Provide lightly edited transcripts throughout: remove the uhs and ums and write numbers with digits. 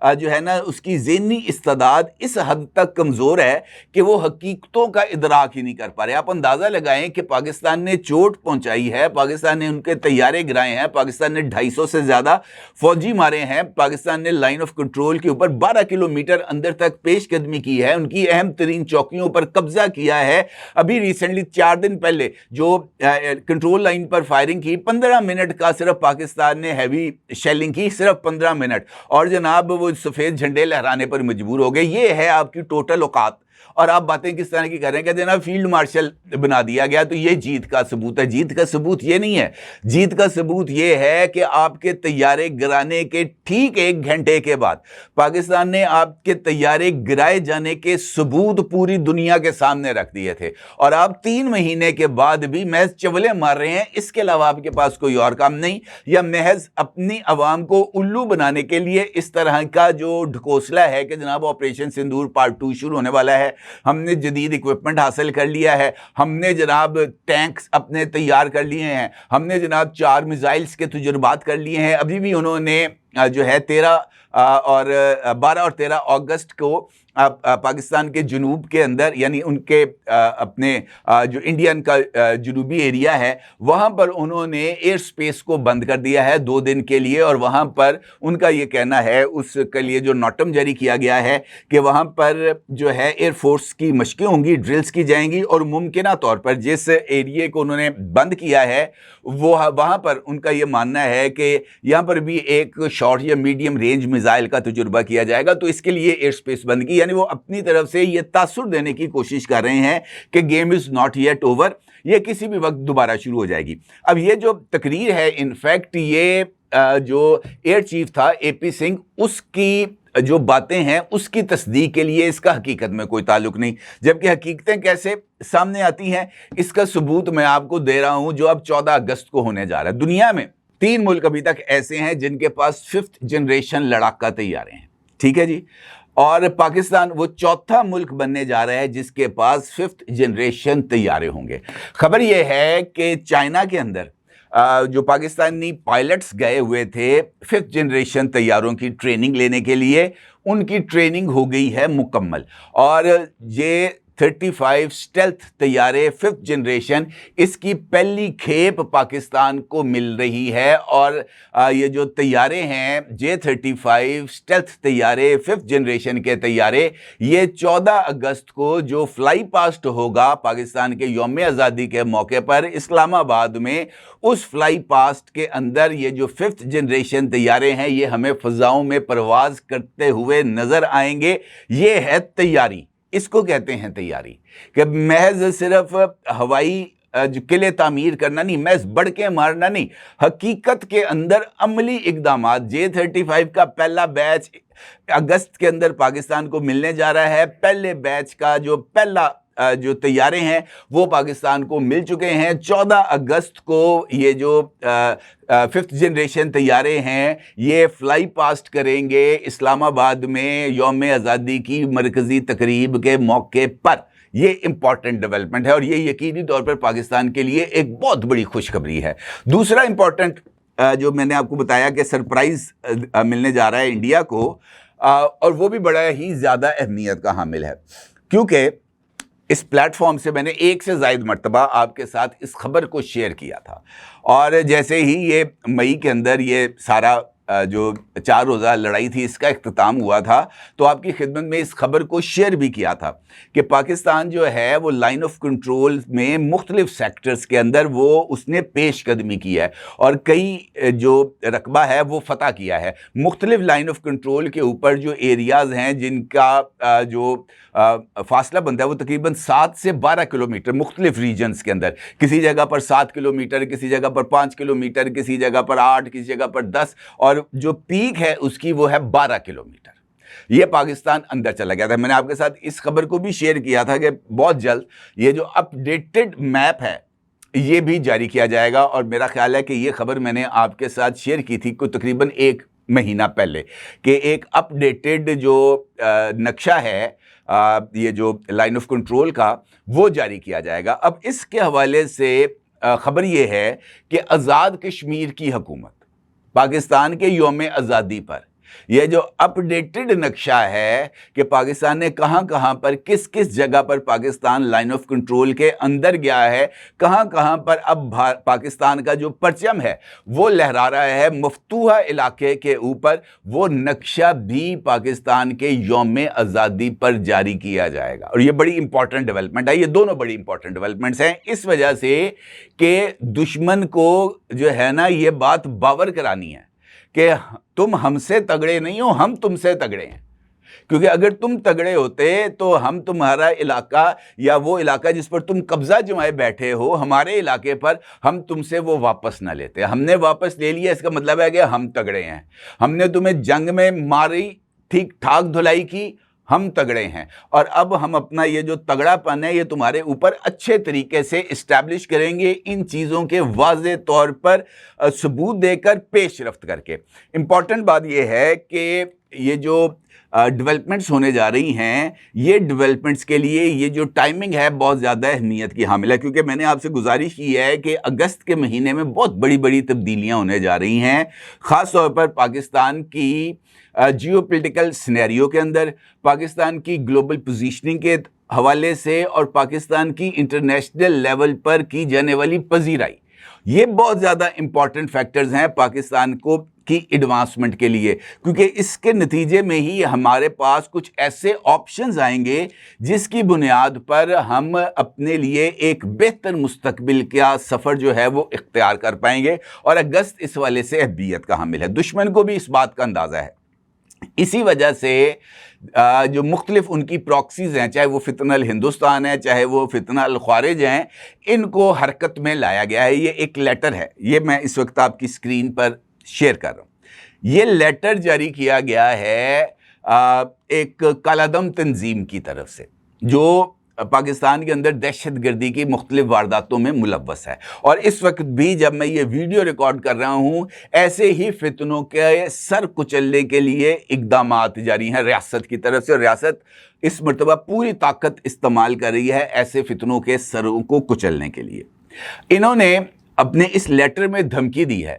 جو ہے نا اس کی ذہنی استعداد اس حد تک کمزور ہے کہ وہ حقیقتوں کا ادراک ہی نہیں کر پا رہے. آپ اندازہ لگائیں کہ پاکستان نے چوٹ پہنچائی ہے, پاکستان نے ان کے طیارے گرائے ہیں, پاکستان نے 250 سے زیادہ فوجی مارے ہیں, پاکستان نے لائن آف کنٹرول کے اوپر 12 کلومیٹر اندر تک پیش قدمی کی ہے, ان کی اہم ترین چوکیوں پر قبضہ کیا ہے. ابھی ریسنٹلی 4 دن پہلے جو کنٹرول لائن پر فائرنگ کی, 15 منٹ کا صرف پاکستان نے ہیوی شیلنگ کی, صرف 15 منٹ, اور جناب وہ سفید جھنڈے لہرانے پر مجبور ہو گئے. یہ ہے آپ کی ٹوٹل اوقات. اور آپ باتیں کس طرح کی کر رہے ہیں کہ جناب فیلڈ مارشل بنا دیا گیا تو یہ جیت کا ثبوت ہے. جیت کا ثبوت یہ نہیں ہے. جیت کا ثبوت یہ ہے کہ آپ کے طیارے گرانے کے ٹھیک 1 گھنٹے کے بعد پاکستان نے آپ کے طیارے گرائے جانے کے ثبوت پوری دنیا کے سامنے رکھ دیے تھے, اور آپ 3 مہینے کے بعد بھی محض چولے مار رہے ہیں. اس کے علاوہ آپ کے پاس کوئی اور کام نہیں, یا محض اپنی عوام کو الو بنانے کے لیے اس طرح کا جو ڈھکوسلا ہے کہ جناب آپریشن سندور پارٹ 2 شروع ہونے والا ہے, ہم نے جدید اکوپمنٹ حاصل کر لیا ہے, ہم نے جناب ٹینکس اپنے تیار کر لیے ہیں, ہم نے جناب 4 میزائلز کے تجربات کر لیے ہیں. ابھی بھی انہوں نے جو ہے 12 اور 13 اگست کو پاکستان کے جنوب کے اندر, یعنی ان کے اپنے جو انڈین کا جنوبی ایریا ہے, وہاں پر انہوں نے ایئر سپیس کو بند کر دیا ہے 2 دن کے لیے. اور وہاں پر ان کا یہ کہنا ہے, اس کے لیے جو نوٹم جاری کیا گیا ہے کہ وہاں پر جو ہے ایئر فورس کی مشقیں ہوں گی, ڈرلز کی جائیں گی, اور ممکنہ طور پر جس ایریے کو انہوں نے بند کیا ہے وہاں پر ان کا یہ ماننا ہے کہ یہاں پر بھی ایک شارٹ یا میڈیم رینج میزائل کا تجربہ کیا جائے گا. تو اس کے لیے ایئر سپیس بند کی, یعنی وہ اپنی طرف سے یہ تاثر دینے کی کوشش کر رہے ہیں کہ game is not yet over, یہ کسی بھی وقت دوبارہ شروع ہو جائے گی. اب یہ جو تقریر ہے, انفیکٹ یہ جو ایئر چیف تھا اے پی سنگھ, اس کی جو باتیں ہیں اس کی تصدیق کے لیے اس کا حقیقت میں کوئی تعلق نہیں. جبکہ حقیقتیں کیسے سامنے آتی ہیں اس کا ثبوت میں آپ کو دے رہا ہوں, جو اب 14 اگست کو ہونے جا رہا ہے. دنیا میں 3 ملک ابھی تک ایسے ہیں جن کے پاس 5th جنریشن لڑاکا طیارے ہیں, ٹھیک ہے جی, اور پاکستان وہ 4تھا ملک بننے جا رہا ہے جس کے پاس 5th جنریشن طیارے ہوں گے. خبر یہ ہے کہ چائنا کے اندر جو پاکستانی پائلٹس گئے ہوئے تھے 5th جنریشن طیاروں کی ٹریننگ لینے کے لیے, ان کی ٹریننگ ہو گئی ہے مکمل, اور یہ 35 اسٹیلتھ طیارے 5th جنریشن, اس کی پہلی کھیپ پاکستان کو مل رہی ہے. اور یہ جو طیارے ہیں J-35 اسٹیلتھ طیارے 5th جنریشن کے طیارے, یہ 14 اگست کو جو فلائی پاسٹ ہوگا پاکستان کے یوم آزادی کے موقع پر اسلام آباد میں, اس فلائی پاسٹ کے اندر یہ جو 5th جنریشن طیارے ہیں یہ ہمیں فضاؤں میں پرواز کرتے ہوئے نظر آئیں گے. یہ ہے تیاری, اس کو کہتے ہیں تیاری, کہ محض صرف ہوائی جو قلعے تعمیر کرنا نہیں, محض بڑکیں مارنا نہیں, حقیقت کے اندر عملی اقدامات. J-35 کا پہلا بیچ اگست کے اندر پاکستان کو ملنے جا رہا ہے. پہلے بیچ کا جو طیارے ہیں وہ پاکستان کو مل چکے ہیں. 14 اگست کو یہ جو 5th جنریشن طیارے ہیں یہ فلائی پاسٹ کریں گے اسلام آباد میں یوم آزادی کی مرکزی تقریب کے موقع پر. یہ امپورٹنٹ ڈیولپمنٹ ہے, اور یہ یقینی طور پر پاکستان کے لیے ایک بہت بڑی خوشخبری ہے. دوسرا امپورٹنٹ جو میں نے آپ کو بتایا کہ سرپرائز ملنے جا رہا ہے انڈیا کو, اور وہ بھی بڑا ہی زیادہ اہمیت کا حامل ہے, کیونکہ اس پلیٹ فارم سے میں نے 1 سے زائد مرتبہ آپ کے ساتھ اس خبر کو شیئر کیا تھا. اور جیسے ہی یہ مئی کے اندر یہ سارا جو 4 روزہ لڑائی تھی اس کا اختتام ہوا تھا, تو آپ کی خدمت میں اس خبر کو شیئر بھی کیا تھا کہ پاکستان جو ہے وہ لائن آف کنٹرول میں مختلف سیکٹرز کے اندر وہ اس نے پیش قدمی کی ہے, اور کئی جو رقبہ ہے وہ فتح کیا ہے. مختلف لائن آف کنٹرول کے اوپر جو ایریاز ہیں جن کا جو فاصلہ بنتا ہے وہ تقریباً 7 سے 12 کلومیٹر مختلف ریجنز کے اندر, کسی جگہ پر 7 کلومیٹر, کسی جگہ پر 5 کلومیٹر, کسی جگہ پر 8, کسی جگہ پر 10, اور جو پیک ہے اس کی وہ ہے 12 کلومیٹر. یہ پاکستان اندر چلا گیا تھا. میں نے آپ کے ساتھ اس خبر کو بھی شیئر کیا تھا کہ بہت جلد یہ جو اپ ڈیٹڈ میپ ہے یہ بھی جاری کیا جائے گا, اور میرا خیال ہے کہ یہ خبر میں نے آپ کے ساتھ شیئر کی تھی کوئی تقریباً 1 مہینہ پہلے, کہ ایک اپ ڈیٹڈ جو نقشہ ہے یہ جو لائن آف کنٹرول کا وہ جاری کیا جائے گا. اب اس کے حوالے سے خبر یہ ہے کہ آزاد کشمیر کی حکومت پاکستان کے یوم آزادی پر یہ جو اپڈیٹڈ نقشہ ہے کہ پاکستان نے کہاں کہاں پر کس کس جگہ پر پاکستان لائن آف کنٹرول کے اندر گیا ہے، کہاں کہاں پر اب پاکستان کا جو پرچم ہے وہ لہرا رہا ہے مفتوحہ علاقے کے اوپر، وہ نقشہ بھی پاکستان کے یوم آزادی پر جاری کیا جائے گا۔ اور یہ بڑی امپورٹنٹ ڈیولپمنٹ ہے، یہ دونوں بڑی امپورٹنٹ ڈیولپمنٹس ہیں اس وجہ سے کہ دشمن کو جو ہے نا یہ بات باور کرانی ہے کہ تم ہم سے تگڑے نہیں ہو، ہم تم سے تگڑے ہیں، کیونکہ اگر تم تگڑے ہوتے تو ہم تمہارا علاقہ یا وہ علاقہ جس پر تم قبضہ جمائے بیٹھے ہو ہمارے علاقے پر، ہم تم سے وہ واپس نہ لیتے۔ ہم نے واپس لے لیا، اس کا مطلب ہے کہ ہم تگڑے ہیں، ہم نے تمہیں جنگ میں ماری، ٹھیک ٹھاک دھلائی کی، ہم تگڑے ہیں، اور اب ہم اپنا یہ جو تگڑا پن ہے یہ تمہارے اوپر اچھے طریقے سے اسٹیبلش کریں گے، ان چیزوں کے واضح طور پر ثبوت دے کر، پیش رفت کر کے۔ امپورٹنٹ بات یہ ہے کہ یہ جو ڈیولپمنٹس ہونے جا رہی ہیں، یہ ڈیولپمنٹس کے لیے یہ جو ٹائمنگ ہے بہت زیادہ اہمیت کی حامل ہے، کیونکہ میں نے آپ سے گزارش کی ہے کہ اگست کے مہینے میں بہت بڑی بڑی تبدیلیاں ہونے جا رہی ہیں، خاص طور پر پاکستان کی جیو پولیٹیکل سینیریو کے اندر، پاکستان کی گلوبل پوزیشننگ کے حوالے سے، اور پاکستان کی انٹرنیشنل لیول پر کی جانے والی پذیرائی۔ یہ بہت زیادہ امپورٹنٹ فیکٹرز ہیں پاکستان کو کی ایڈوانسمنٹ کے لیے، کیونکہ اس کے نتیجے میں ہی ہمارے پاس کچھ ایسے آپشنز آئیں گے جس کی بنیاد پر ہم اپنے لیے ایک بہتر مستقبل کا سفر جو ہے وہ اختیار کر پائیں گے، اور اگست اس والے سے اہمیت کا حامل ہے۔ دشمن کو بھی اس بات کا اندازہ ہے، اسی وجہ سے جو مختلف ان کی پراکسیز ہیں، چاہے وہ فتنہ الہندوستان ہے، چاہے وہ فتنہ الخوارج ہیں، ان کو حرکت میں لایا گیا ہے۔ یہ ایک لیٹر ہے، یہ میں اس وقت آپ کی اسکرین پر شیئر کر رہا ہوں۔ یہ لیٹر جاری کیا گیا ہے ایک کالعدم تنظیم کی طرف سے، جو پاکستان کے اندر دہشت گردی کی مختلف وارداتوں میں ملوث ہے، اور اس وقت بھی جب میں یہ ویڈیو ریکارڈ کر رہا ہوں ایسے ہی فتنوں کے سر کچلنے کے لیے اقدامات جاری ہیں ریاست کی طرف سے، اور ریاست اس مرتبہ پوری طاقت استعمال کر رہی ہے ایسے فتنوں کے سروں کو کچلنے کے لیے۔ انہوں نے اپنے اس لیٹر میں دھمکی دی ہے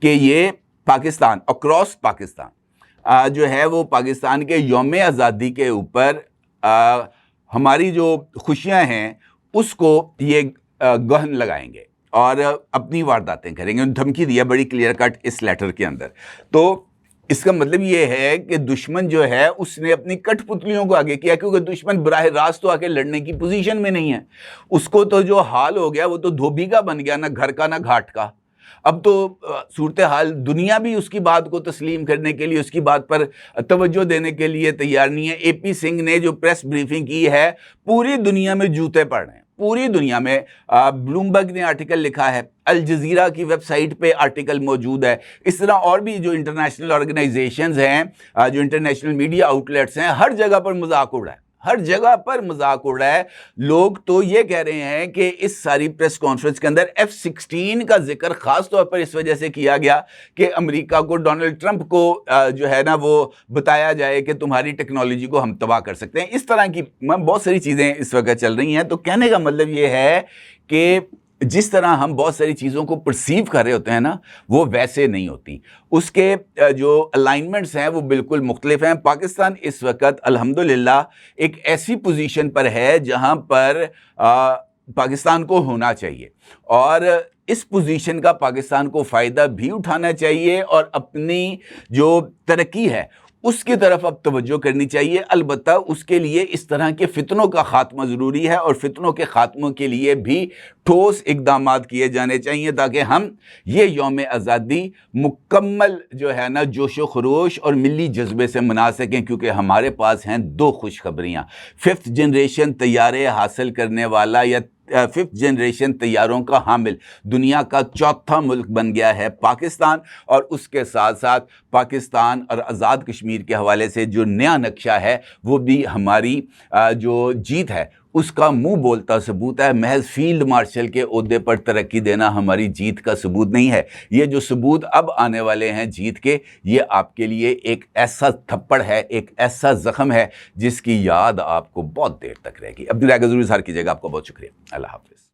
کہ یہ پاکستان، اکراس پاکستان جو ہے وہ پاکستان کے یوم آزادی کے اوپر ہماری جو خوشیاں ہیں اس کو یہ گہن لگائیں گے اور اپنی وارداتیں کریں گے۔ دھمکی دیا بڑی کلیئر کٹ اس لیٹر کے اندر۔ تو اس کا مطلب یہ ہے کہ دشمن جو ہے اس نے اپنی کٹ پتلیوں کو آگے کیا، کیونکہ دشمن براہ راست تو آ کے لڑنے کی پوزیشن میں نہیں ہے۔ اس کو تو جو حال ہو گیا وہ تو دھوبی کا بن گیا، نہ گھر کا نہ گھاٹ کا۔ اب تو صورتحال دنیا بھی اس کی بات کو تسلیم کرنے کے لیے، اس کی بات پر توجہ دینے کے لیے تیار نہیں ہے۔ اے پی سنگھ نے جو پریس بریفنگ کی ہے، پوری دنیا میں جوتے پڑ رہے ہیں، پوری دنیا میں۔ بلومبرگ نے آرٹیکل لکھا ہے، الجزیرہ کی ویب سائٹ پہ آرٹیکل موجود ہے، اس طرح اور بھی جو انٹرنیشنل آرگنائزیشنز ہیں، جو انٹرنیشنل میڈیا آؤٹلیٹس ہیں، ہر جگہ پر مذاق اڑ رہا ہے، ہر جگہ پر مذاق اڑ رہا ہے۔ لوگ تو یہ کہہ رہے ہیں کہ اس ساری پریس کانفرنس کے اندر F-16 کا ذکر خاص طور پر اس وجہ سے کیا گیا کہ امریکہ کو، ڈونلڈ ٹرمپ کو جو ہے نا وہ بتایا جائے کہ تمہاری ٹیکنالوجی کو ہم تباہ کر سکتے ہیں۔ اس طرح کی بہت ساری چیزیں اس وقت چل رہی ہیں۔ تو کہنے کا مطلب یہ ہے کہ جس طرح ہم بہت ساری چیزوں کو پرسیو کر رہے ہوتے ہیں نا، وہ ویسے نہیں ہوتی، اس کے جو الائنمنٹس ہیں وہ بالکل مختلف ہیں۔ پاکستان اس وقت الحمدللہ ایک ایسی پوزیشن پر ہے جہاں پر پاکستان کو ہونا چاہیے، اور اس پوزیشن کا پاکستان کو فائدہ بھی اٹھانا چاہیے، اور اپنی جو ترقی ہے اس کی طرف اب توجہ کرنی چاہیے۔ البتہ اس کے لیے اس طرح کے فتنوں کا خاتمہ ضروری ہے، اور فتنوں کے خاتموں کے لیے بھی ٹھوس اقدامات کیے جانے چاہیے، تاکہ ہم یہ یوم آزادی مکمل جو ہے نا جوش و خروش اور ملی جذبے سے منا سکیں، کیونکہ ہمارے پاس ہیں دو خوشخبریاں۔ 5th جنریشن طیارے حاصل کرنے والا یا 5th جنریشن طیاروں کا حامل دنیا کا چوتھا ملک بن گیا ہے پاکستان، اور اس کے ساتھ ساتھ پاکستان اور آزاد کشمیر کے حوالے سے جو نیا نقشہ ہے وہ بھی ہماری جو جیت ہے اس کا منہ بولتا ثبوت ہے۔ محض فیلڈ مارشل کے عہدے پر ترقی دینا ہماری جیت کا ثبوت نہیں ہے۔ یہ جو ثبوت اب آنے والے ہیں جیت کے، یہ آپ کے لیے ایک ایسا تھپڑ ہے، ایک ایسا زخم ہے جس کی یاد آپ کو بہت دیر تک رہے گی۔ اپنی رائے کا ضرور اظہار کیجیے گا۔ آپ کو بہت شکریہ۔ اللہ حافظ۔